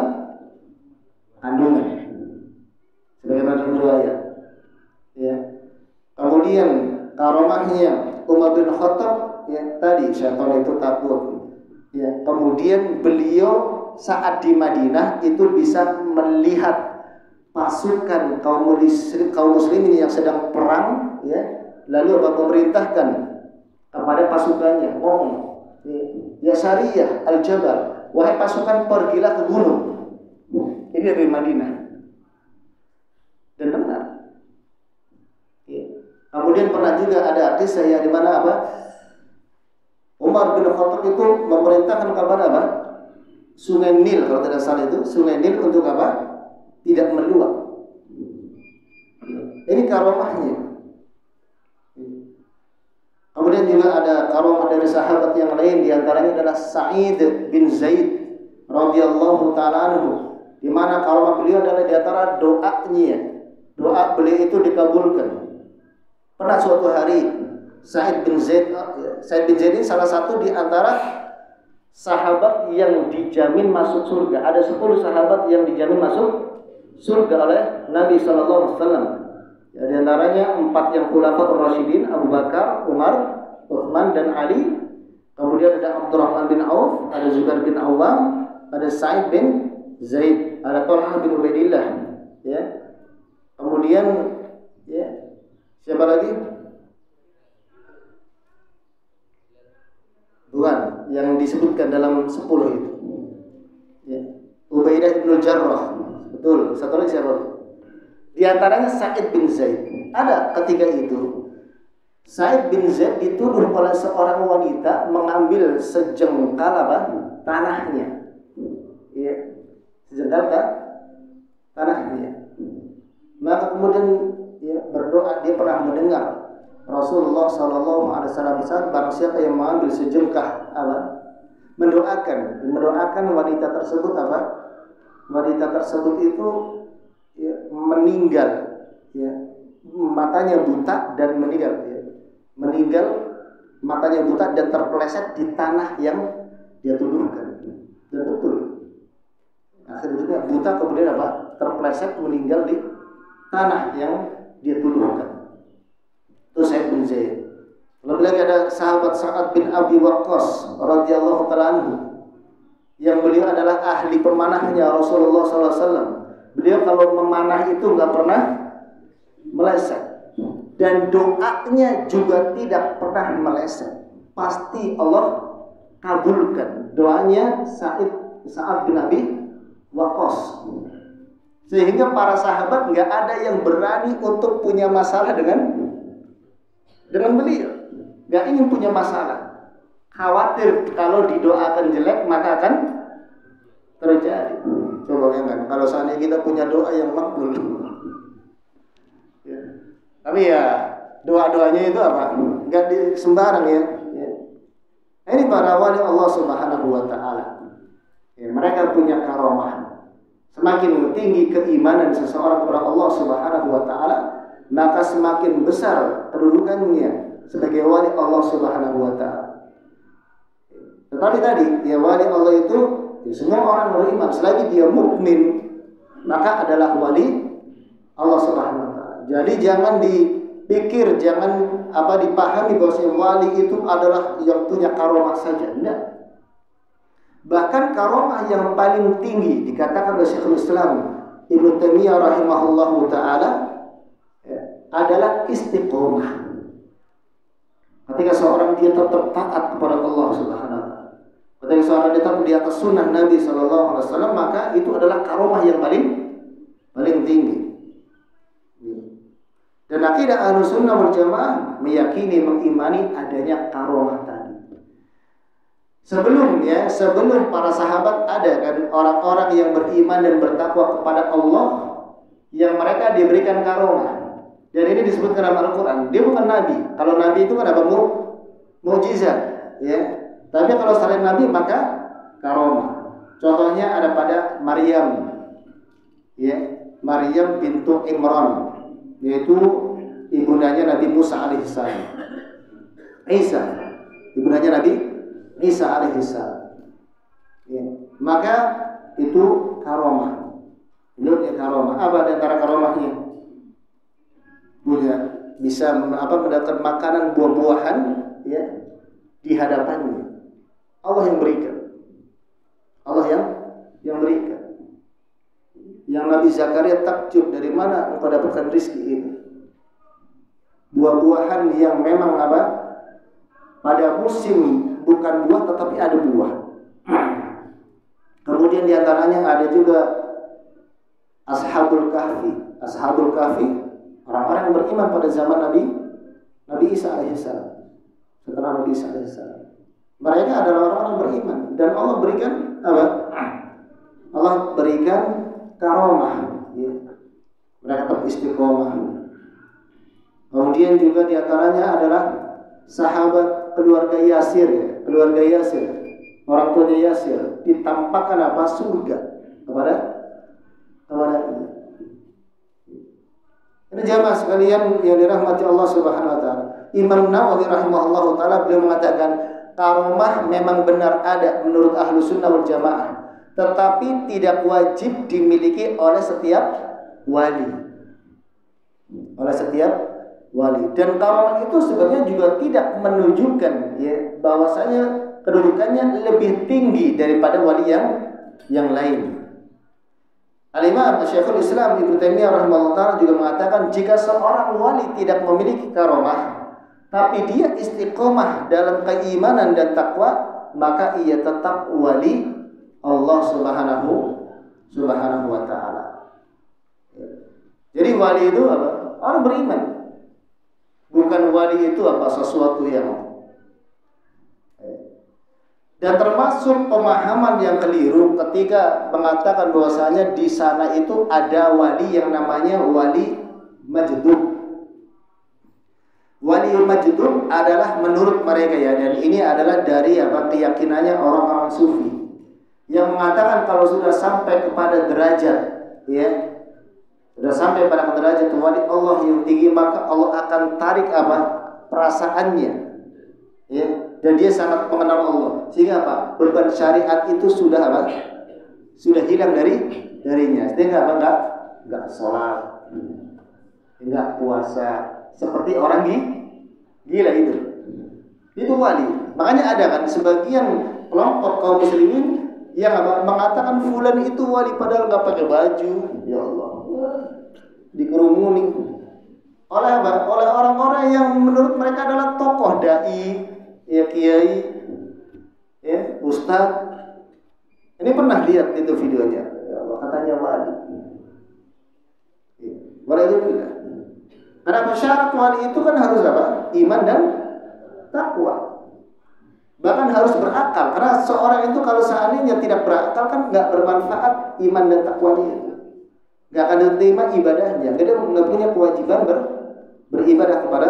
kandungan. Sebagaimana riwayat. Ya. Kemudian karomahnya Umar bin Khattab ya, tadi syaitan itu takut. Ya, kemudian beliau saat di Madinah itu bisa melihat pasukan kaum muslimin yang sedang perang ya, lalu memerintahkan kepada pasukannya ngomong ya Sariyah al-Jabal, wahai pasukan pergilah ke gunung. Ini dari Madinah dan benar. Kemudian pernah juga ada kisah yang di mana Umar bin Khattab itu memerintahkan kepada Sungai Nil, kalau tidak salah itu Sungai Nil untuk tidak meluap. Ini karomahnya. Kemudian juga ada karomah dari sahabat yang lain, diantaranya adalah Sa'id bin Zaid radhiyallahu ta'ala anhu, di mana karomah beliau adalah di antara doa beliau itu dikabulkan. Pernah suatu hari Sa'id bin Zaid ini salah satu di antara sahabat yang dijamin masuk surga. Ada 10 sahabat yang dijamin masuk surga oleh Nabi Sallallahu Alaihi Wasallam. Ya, di antaranya 4 yang khulafaur rasyidin, Abu Bakar, Umar, Utsman dan Ali. Kemudian ada Abdurrahman bin Auf, ada Zubair bin Awam, ada Sa'id bin Zaid, ada Talhah bin Ubaidillah. Ya. Kemudian siapa lagi? Bukan, yang disebutkan dalam 10 itu. Ya. Ubaidah bin Jarrah. Betul. Satu lagi siapa? Di antaranya Sa'id bin Zaid. Ada ketika itu Sa'id bin Zaid dituduh oleh seorang wanita mengambil sejengkal tanahnya. Ya. Sejengkal tanahnya. Maka kemudian berdoa, dia pernah mendengar Rasulullah SAW bersabda, barang siapa yang mengambil sejengkal mendoakan wanita tersebut wanita tersebut itu meninggal, matanya buta dan meninggal matanya buta dan terpeleset di tanah yang dia tuduhkan. Dan betul, akhirnya buta kemudian terpeleset meninggal di tanah yang dia tuduhkan. Itu Sa'id bin Zaid. Lalu lagi ada sahabat Sa'ad bin Abi Waqqas radhiyallahu ta'ala anhu, yang beliau adalah ahli pemanahnya Rasulullah SAW. Beliau kalau memanah itu nggak pernah meleset, dan doanya juga tidak pernah meleset. Pasti Allah kabulkan doanya Sa'ad bin Abi Waqqas. Sehingga para sahabat nggak ada yang berani untuk punya masalah dengan beliau, nggak ingin punya masalah, khawatir kalau didoakan jelek maka akan terjadi. Coba bayangkan kalau seandainya kita punya doa yang makbul, tapi doa-doanya itu nggak sembarang ya. Ini para wali Allah Subhanahu Wa Taala, mereka punya karomah. Semakin tinggi keimanan seseorang kepada Allah Subhanahu Wa Taala, maka semakin besar kedudukannya sebagai wali Allah Subhanahu Wa Ta'ala. Tetapi tadi, wali Allah itu semua orang beriman, selagi dia mukmin maka adalah wali Allah Subhanahu Wa Ta'ala. Jadi jangan dipikir, jangan dipahami bahwa wali itu adalah yang punya karomah saja. Tidak. Bahkan karomah yang paling tinggi dikatakan oleh Syekhul Islam Ibnu Taimiyah rahimahullahu ta'ala adalah istiqomah. Ketika seorang dia tetap taat kepada Allah Subhanahu wa taala, ketika seorang dia tetap di atas sunnah Nabi sallallahu alaihi wasallam, maka itu adalah karomah yang paling tinggi. Dan akidah Ahlussunnah wal Jamaah meyakini, mengimani adanya karomah tadi. Sebelum para sahabat ada kan orang-orang yang beriman dan bertakwa kepada Allah yang mereka diberikan karomah. Dan ini disebutkan dalam Al-Quran. Dia bukan nabi. Kalau nabi itu kan mukjizat, ya. Tapi kalau selain nabi maka karomah. Contohnya ada pada Maryam, ya, Maryam bintu Imran, yaitu ibundanya Nabi Musa alaihissalam. Isa, ibundanya Nabi Isa alaihissalam. Ya. Maka itu karomah. Menurutnya karomah. Apa di antara karomahnya? Bisa mendapatkan makanan buah-buahan, ya, di hadapannya. Allah yang berikan. Allah yang berikan. Yang Nabi Zakaria takjub, dari mana engkau dapatkan rezeki ini? Buah-buahan yang memang pada musim bukan buah tetapi ada buah. Kemudian diantaranya ada juga Ashabul Kahfi. Ashabul Kahfi orang-orang yang beriman pada zaman Nabi Isa alaihissalam. Setelah Nabi Isa alaihissalam, mereka adalah orang-orang beriman dan Allah berikan Allah berikan karomah, ya. Mereka tetap istiqomah. Kemudian juga diantaranya adalah sahabat keluarga Yasir, ya. Keluarga Yasir, orang tuanya Yasir, ditampakkan surga kepada ini jamaah sekalian yang dirahmati Allah Subhanahu wa taala. Imam Nawawi rahimahullahu taala beliau mengatakan karomah memang benar ada menurut Ahlussunnah wal Jamaah, tetapi tidak wajib dimiliki oleh setiap wali. Dan karomah itu sebenarnya juga tidak menunjukkan, ya, bahwasanya kedudukannya lebih tinggi daripada wali yang lain. Al-Imam Syekhul Islam Ibnu Taimiyah rahimahullah ta'ala juga mengatakan jika seorang wali tidak memiliki karomah tapi dia istiqomah dalam keimanan dan takwa, maka ia tetap wali Allah Subhanahu wa taala. Jadi wali itu apa? Orang beriman. Bukan wali itu apa? Sesuatu yang. Dan termasuk pemahaman yang keliru ketika mengatakan bahwasanya di sana itu ada wali yang namanya wali majdub. Wali majdub adalah menurut mereka ya, dan ini adalah dari apa keyakinannya orang-orang sufi yang mengatakan kalau sudah sampai kepada derajat ya, sudah sampai pada derajat wali Allah yang tinggi, maka Allah akan tarik apa perasaannya ya, dan dia sangat mengenal Allah sehingga apa beban syariat itu sudah apa sudah hilang darinya, sehingga apa enggak sholat, enggak puasa seperti orang gila itu wali. Makanya ada kan sebagian kelompok kaum muslimin yang mengatakan fulan itu wali padahal nggak pakai baju, ya Allah, dikerumuni oleh apa? Oleh orang-orang yang menurut mereka adalah tokoh dai, ya kiai, ya ustaz. Ini pernah lihat itu videonya, ya Allah, katanya wali. Wali itu tidak. Karena syarat wali itu kan harus apa? Iman dan takwa. Bahkan harus berakal. Karena seorang itu kalau seandainya tidak berakal kan nggak bermanfaat iman dan takwanya itu. Nggak akan diterima ibadahnya. Dia nggak punya kewajiban beribadah kepada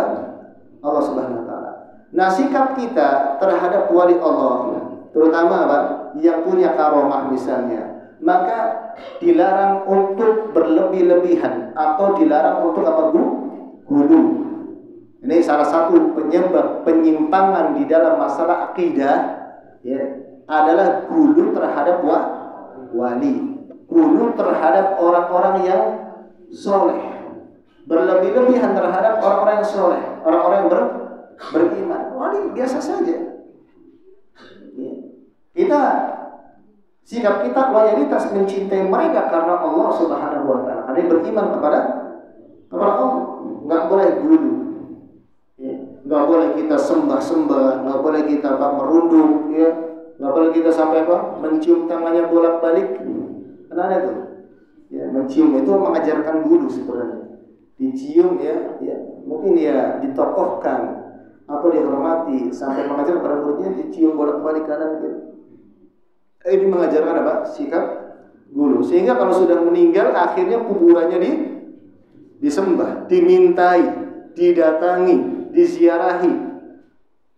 Allah Subhanahu Wa Taala. Nah, sikap kita terhadap wali Allah, terutama apa? Yang punya karomah misalnya, maka dilarang untuk berlebih-lebihan atau dilarang untuk apa? Gulu. Ini salah satu penyebab penyimpangan di dalam masalah akidah ya, adalah gulu terhadap wali, gulu terhadap orang-orang yang soleh, berlebih-lebihan terhadap orang-orang yang soleh, orang-orang yang beriman. Wali biasa saja ya. Sikap kita loyalitas mencintai mereka karena Allah Subhanahu wa taala, karena beriman kepada Allah. Nggak boleh gulu ya. Nggak boleh kita sembah-sembah, nggak boleh kita merunduk ya. Nggak boleh kita sampai mencium tangannya bolak-balik. Karena ada tuh ya, mencium itu mengajarkan gulu sebenarnya. Dicium ya, mungkin ya ditokohkan atau dihormati sampai mengajar pada muridnya dicium bolak-balik kanan kiri. Ini mengajarkan apa? Sikap gulu. Sehingga kalau sudah meninggal akhirnya kuburannya disembah, dimintai, didatangi, diziarahi,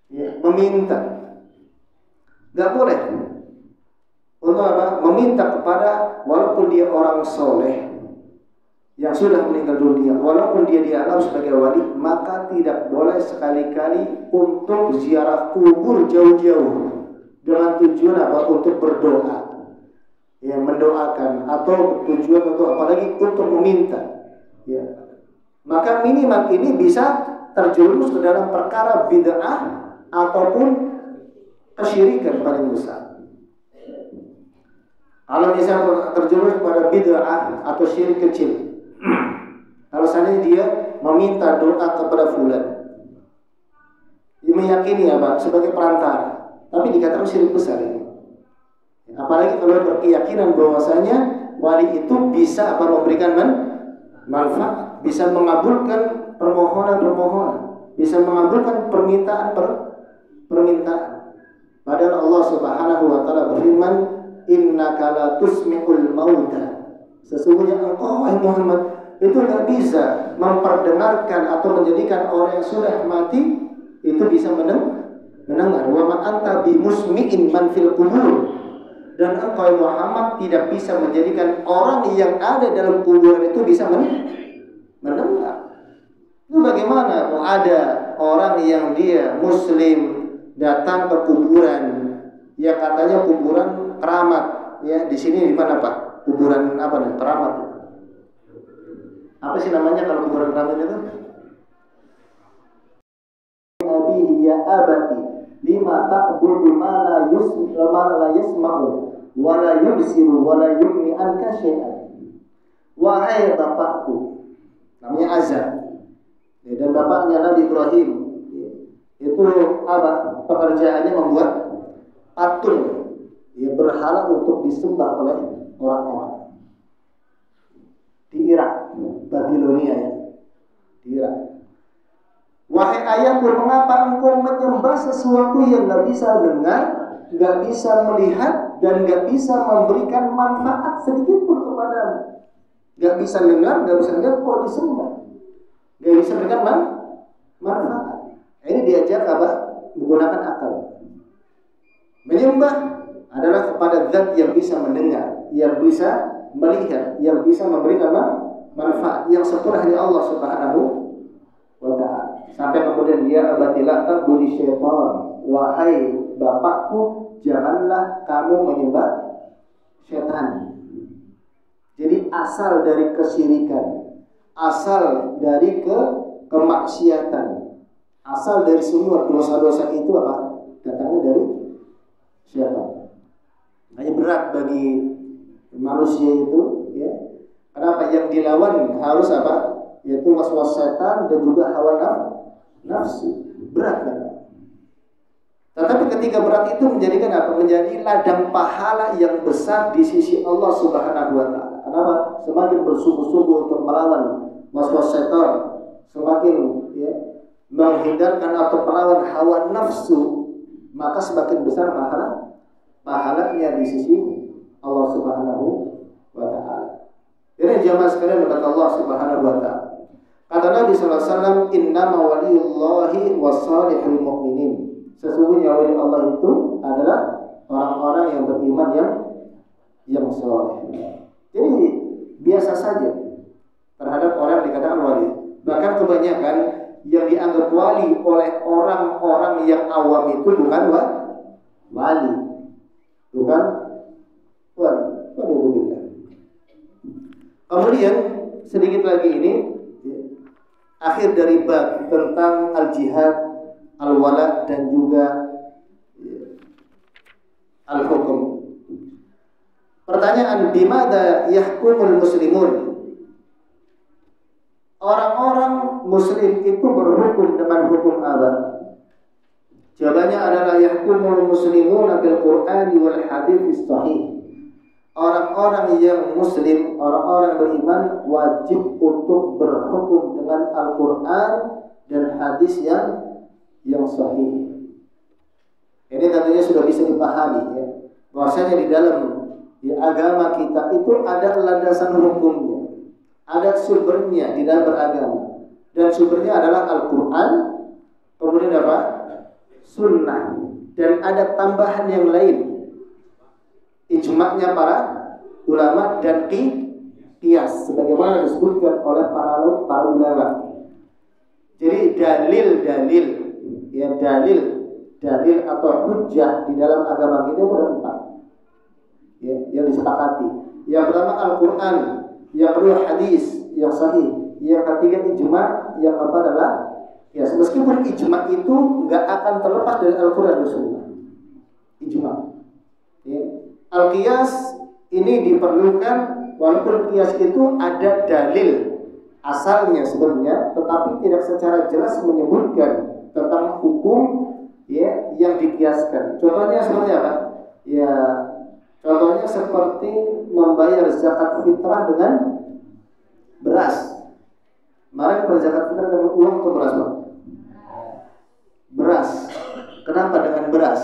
ya, meminta. Gak boleh untuk apa? Meminta kepada walaupun dia orang soleh yang sudah meninggal dunia, walaupun dia dianggap sebagai wali, maka tidak boleh sekali-kali untuk ziarah kubur jauh-jauh dengan tujuan apa? Untuk berdoa, ya, mendoakan atau tujuan untuk apalagi untuk meminta. Ya. Maka minimal ini bisa terjerumus ke dalam perkara bid'ah ataupun kesyirikan paling besar. Kalau bisa terjerumus pada bid'ah atau syirik kecil, kalau seandainya dia meminta doa kepada fulan, dia meyakini apa sebagai perantara, tapi dikatakan syirik besar ini. Apalagi kalau berkeyakinan bahwasanya wali itu bisa memberikan manfaat, bisa mengabulkan permohonan-permohonan, bisa mengabulkan permintaan. Padahal Allah Subhanahu wa taala berfirman, "Innaka la tusmi'ul mauta." Sesungguhnya engkau wahai Muhammad itu enggak bisa memperdengarkan atau menjadikan orang yang sudah mati itu bisa mendengar. Wa ma anta bimusmi'in man fil qubur. Dan engkau Muhammad tidak bisa menjadikan orang yang ada dalam kuburan itu bisa mendengar. Itu bagaimana kalau ada orang yang dia muslim datang ke kuburan yang katanya kuburan keramat ya, di sini di mana Pak? Kuburan apa nih? Keramat. Apa sih namanya kalau kuburan keramat itu? Abi ya abati lima ta'budu ma la yasma'u wa la yubsiru wa la yughni anka syai'an. Wahai bapakku, namanya Azar, dan bapaknya Nabi Ibrahim, Itu apa? Pekerjaannya membuat patung, ya, berhala untuk disembah oleh orang-orang di Irak, Babilonia, ya, di Irak. Wahai ayahku, mengapa engkau menyembah sesuatu yang nggak bisa dengar, nggak bisa melihat, dan nggak bisa memberikan manfaat sedikit pun kepadamu? Nggak bisa dengar, nggak bisa lihat, kok disembah? Nggak bisa memberikan manfaat. Ini diajar apa? Menggunakan akal. Menyembah adalah kepada zat yang bisa mendengar, yang bisa melihat, yang bisa memberikan manfaat, yang sempurna hanya Allah Subhanahu wa ta'ala. Sampai kemudian dia abatilah ta'budi syaitan. Wahai bapakku, janganlah kamu menyembah syaitan. Jadi asal dari kesyirikan, asal dari kemaksiatan, asal dari semua dosa-dosa itu apa? Datangnya dari syaitan. Hanya berat bagi manusia itu, ya. Kenapa? Yang dilawan harus apa? Yaitu waswas setan dan juga hawa nafsu. Berat kan? Tetapi ketika berat itu menjadikan apa? Menjadi ladang pahala yang besar di sisi Allah Subhanahu wa ta'ala. Kenapa? Semakin bersungguh-sungguh untuk melawan waswas setan, semakin, ya, menghindarkan atau melawan hawa nafsu, maka semakin besar pahalanya di sisi Allah Subhanahu wa ta'ala. Ini jamaah sekalian kata Allah Subhanahu wa ta'ala. Kata Nabi sallallahu alaihi wasallam, "Innama waliyullahi wassalihul mu'minin." Sesungguhnya wali Allah itu adalah orang-orang yang beriman yang saleh. Jadi biasa saja terhadap orang yang dikatakan wali. Bahkan kebanyakan yang dianggap wali oleh orang-orang yang awam itu bukan wali. Bukan wali. Kemudian sedikit lagi ini akhir dari bab tentang al-jihad, al-wala dan juga al-hukum. Pertanyaan, bimada yahkumul muslimun? Orang-orang muslim itu berhukum dengan hukum apa? Jawabannya adalah yahkumul muslimuna bil Qur'ani wal hadits sahih. Orang-orang yang muslim, orang-orang beriman wajib untuk berhukum dengan Al-Quran dan hadis yang sahih. Ini tentunya sudah bisa dipahami, ya, bahwasanya di dalam agama kita itu ada landasan hukumnya, ada sumbernya di dalam beragama, dan sumbernya adalah Al-Quran, kemudian apa? Sunnah, dan ada tambahan yang lain. Ijma'nya para ulama dan qiyas sebagaimana disebutkan oleh para ulama. Jadi dalil ya, dalil atau hujjah di dalam agama kita itu ada 4, ya, yang disepakati. Yang pertama Al-Quran, yang kedua hadis yang sahih, yang ketiga ijma', yang keempat adalah ya, meskipun ijma' itu nggak akan terlepas dari Al-Quran dan Sunnah. Ijma', ya. Al-qiyas ini diperlukan walaupun qiyas itu ada dalil asalnya sebenarnya, tetapi tidak secara jelas menyebutkan tentang hukum, ya, yang dikiaskan. Contohnya seperti apa? Ya, contohnya seperti membayar zakat fitrah dengan beras. Kemarin berzakat fitrah dengan uang atau beras, Bang? Beras. Kenapa dengan beras?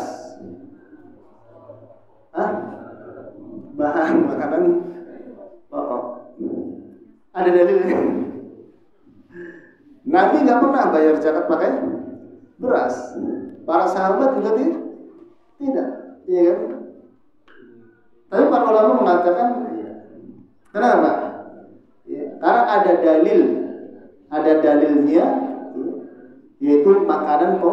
Hah? Bahan makanan pokok. Ada dalilnya. Nabi nggak pernah bayar zakat pakai beras. Para sahabat juga tidak, iya kan? Tapi para ulama mengatakan, kenapa? Ya, karena ada dalilnya, yaitu makanan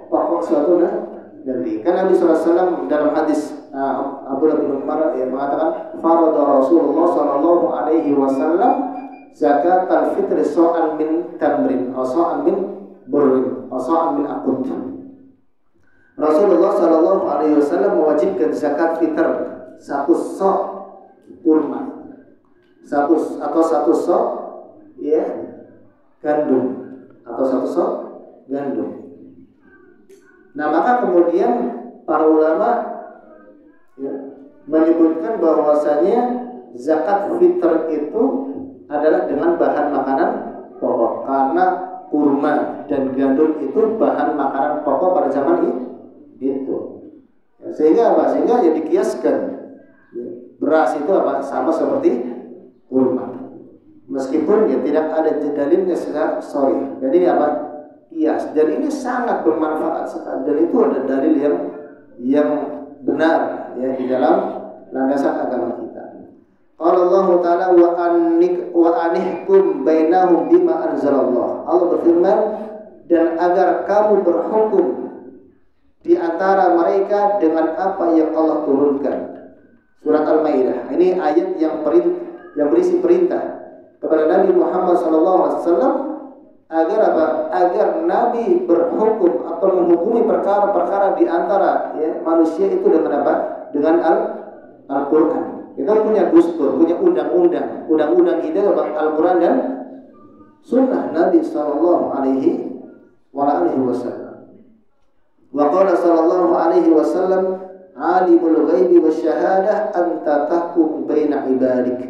pokok suatu negeri. Kan Nabi SAW dalam hadis Abdullah bin Umar yang mengatakan, farada Rasulullah sallallahu alaihi wasallam zakat al-fitr sa'an min tamrin atau sa'an min burrin atau sa'an min akut. Rasulullah sallallahu alaihi wasallam mewajibkan zakat fitr 1 sok kurma, satu sok, ya, gandum, atau 1 sok gandum. Nah, maka kemudian para ulama ya, menyebutkan bahwasanya zakat fitr itu adalah dengan bahan makanan pokok, karena kurma dan gandum itu bahan makanan pokok pada zaman itu. Ya, sehingga apa? Sehingga ya dikiaskan. Ya, beras itu apa? Sama seperti kurma. Meskipun ya tidak ada dalilnya secara sorry. Jadi apa? Kias. Dan ini sangat bermanfaat sekali. Dan itu ada dalil yang benar ya di dalam landasan agama kita. Qala Allah Ta'ala wa anihkum bainahum bima anzalallah. Allah berfirman, dan agar kamu berhukum di antara mereka dengan apa yang Allah turunkan. Surat Al-Maidah. Ini ayat yang berisi perintah kepada Nabi Muhammad SAW agar apa? Agar Nabi berhukum atau menghukumi perkara-perkara di antara ya, manusia itu dengan apa? Dengan Al-Quran. Kita punya dustur, punya undang-undang. Undang-undang kita adalah Al-Quran dan Sunnah Nabi Sallallahu Alaihi Wasallam. Wa qala Sallallahu Alaihi Wasallam, alimul ghaibi wasyahadah anta tahkum baina ibadik.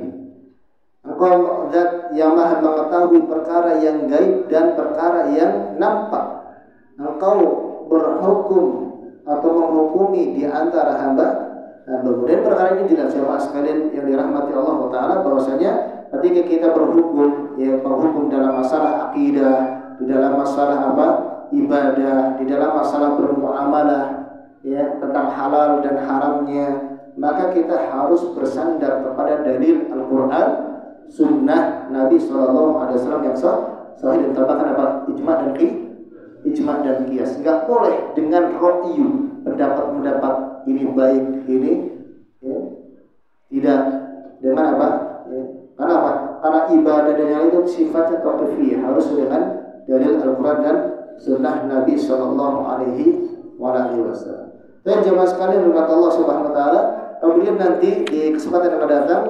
Engkau zat yang maha mengetahui perkara yang gaib dan perkara yang nampak. Engkau berhukum atau menghukumi di antara hamba. Nah, kemudian perkara ini jelas jemaah sekalian yang dirahmati Allah Ta'ala, bahwasanya ketika kita berhukum, ya berhukum dalam masalah akidah, di dalam masalah apa ibadah, di dalam masalah bermuamalah, ya tentang halal dan haramnya, maka kita harus bersandar kepada dalil Al-Quran, Sunnah Nabi SAW yang sahih dan tambahkan apa ijma dan qiyas. Enggak boleh dengan ra'yu, pendapat ini baik, ini ya, tidak dengan apa? Ya. Karena apa? Karena ibadah dan yang itu sifatnya tauqifiyah, harus dengan dalil Al-Quran dan Sunnah Nabi Sallallahu Alaihi Wasallam. Dan jemaah sekalian berkat Allah Subhanahu Wa Taala, kemudian nanti di kesempatan yang akan datang,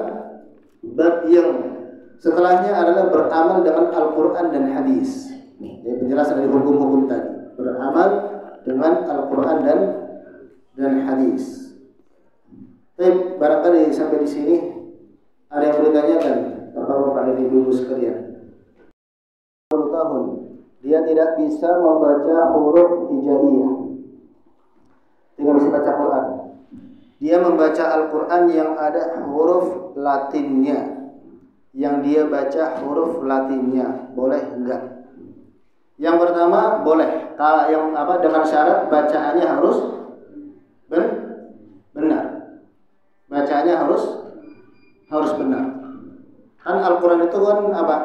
bab yang setelahnya adalah beramal dengan Al-Quran dan hadis. Jadi penjelasan dari hukum-hukum tadi, beramal dengan Al-Quran dan hadis. Baik, barangkali sampai di sini ada yang boleh tanyakan, Bapak-bapak dan Ibu sekalian. 10 tahun dia tidak bisa membaca huruf hijaiyah, tidak bisa baca Quran. Dia membaca Al-Quran yang ada huruf Latinnya, yang dia baca huruf Latinnya, boleh enggak? Yang pertama boleh, kalau yang apa dengan syarat bacaannya harus benar. Bacaannya harus benar. Kan Al-Quran itu kan apa?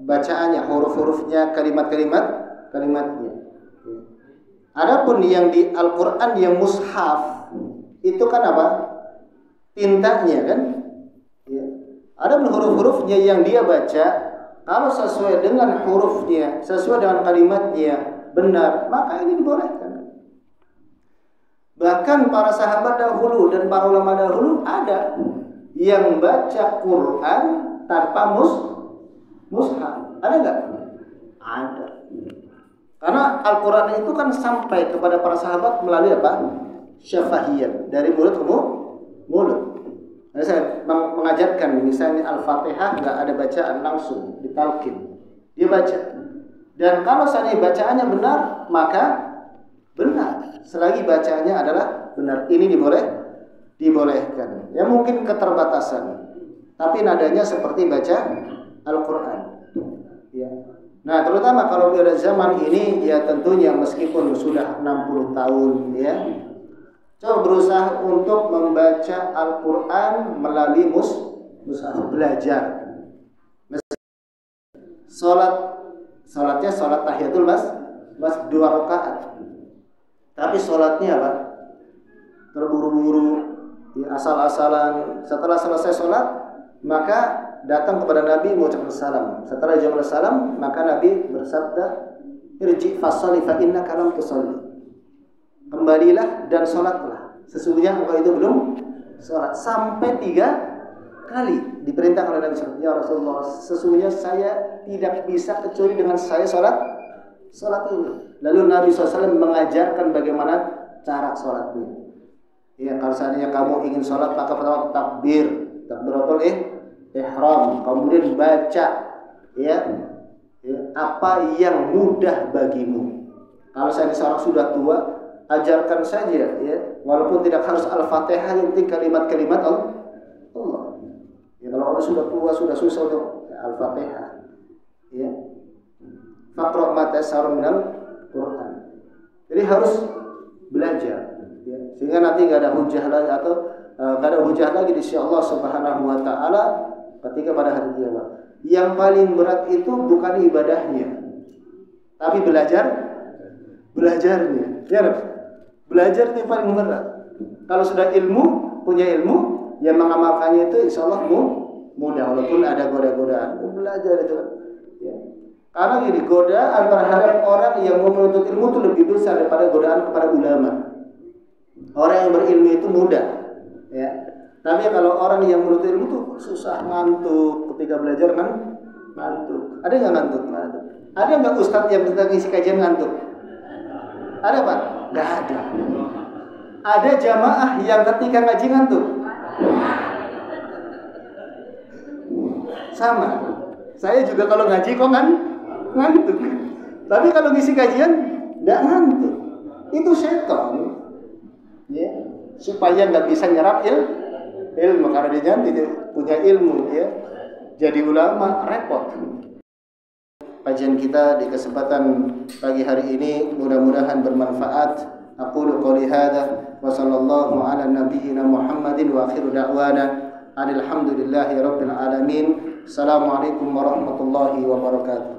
Bacaannya, huruf-hurufnya, kalimatnya. Adapun yang di Al-Quran yang mushaf itu kan apa? Tintanya kan? Ya. Adapun huruf-hurufnya yang dia baca, kalau sesuai dengan hurufnya, sesuai dengan kalimatnya benar, maka ini dibolehkan. Bahkan para sahabat dahulu dan para ulama dahulu ada yang baca Quran tanpa mushaf. Ada enggak? Ada. Karena Al-Quran itu kan sampai kepada para sahabat melalui apa? Syafahiyah, dari mulut ke mulut. Nah, saya mengajarkan misalnya Al-Fatihah enggak ada bacaan langsung, ditalqin. Dia baca. Dan kalau seandainya bacaannya benar, maka benar. Selagi bacaannya adalah benar, ini dibolehkan. Ya mungkin keterbatasan, tapi nadanya seperti baca Al-Quran. Ya. Nah, terutama kalau pada zaman ini, ya tentunya meskipun sudah 60 tahun, ya, coba berusaha untuk membaca Al-Quran melalui mushaf, belajar. Salatnya salat tahiyatul mas 2 rakaat. Tapi sholatnya apa? Terburu-buru, ya, asal-asalan. Setelah selesai sholat, maka datang kepada Nabi mengucapkan salam. Setelah mengucapkan salam, maka Nabi bersabda, "Irji' fasholli fa innaka lam tusolli." Kembalilah dan sholatlah. Sesungguhnya engkau itu belum sholat. Sampai 3 kali diperintahkan oleh Nabi SAW. Ya Rasulullah, sesungguhnya saya tidak bisa kecuali dengan saya sholat Salat dulu. Lalu Nabi SAW mengajarkan bagaimana cara salatnya. Ya, kalau seandainya kamu ingin salat maka pertama takbiratul ihram, kemudian baca ya apa yang mudah bagimu. Kalau seandainya seorang sudah tua, ajarkan saja ya, walaupun tidak harus Al-Fatihah, yang penting kalimat-kalimat Allah. Ya, kalau orang sudah tua, sudah susah untuk Al-Fatihah. Ya. Faqra' ma tayassara minal Qur'an. Jadi harus belajar ya, sehingga nanti enggak ada hujah lagi atau enggak ada hujah lagi di sisi Allah Subhanahu wa taala ketika pada hari kiamat. Yang paling berat itu bukan ibadahnya, tapi belajarnya. Ya, belajar itu yang paling berat. Kalau sudah punya ilmu, yang mengamalkannya itu insya Allah mudah, walaupun ada godaan. Belajar itu ya. Karena gini, godaan terhadap orang yang mau menuntut ilmu itu lebih besar daripada godaan kepada ulama. Orang yang berilmu itu mudah ya. Tapi kalau orang yang menuntut ilmu itu susah, ngantuk ketika belajar kan ngantuk. Ada nggak ngantuk? Ada nggak ustadz yang sedang ngisi kajian ngantuk? Ada Pak? Nggak ada. Ada jamaah yang ketika ngaji ngantuk? Sama. Saya juga kalau ngaji kok ngantuk. Tapi kalau ngisi kajian nggak ngantuk. Itu setan. Ya, supaya nggak bisa nyerap ilmu karena dia tidak punya ilmu ya. Jadi ulama repot. Kajian kita di kesempatan pagi hari ini mudah-mudahan bermanfaat. Aqulu qouli hadza wa sallallahu ala nabiyyina Muhammadin wa akhiru da'wana alhamdulillahi rabbil alamin. Assalamualaikum warahmatullahi wabarakatuh.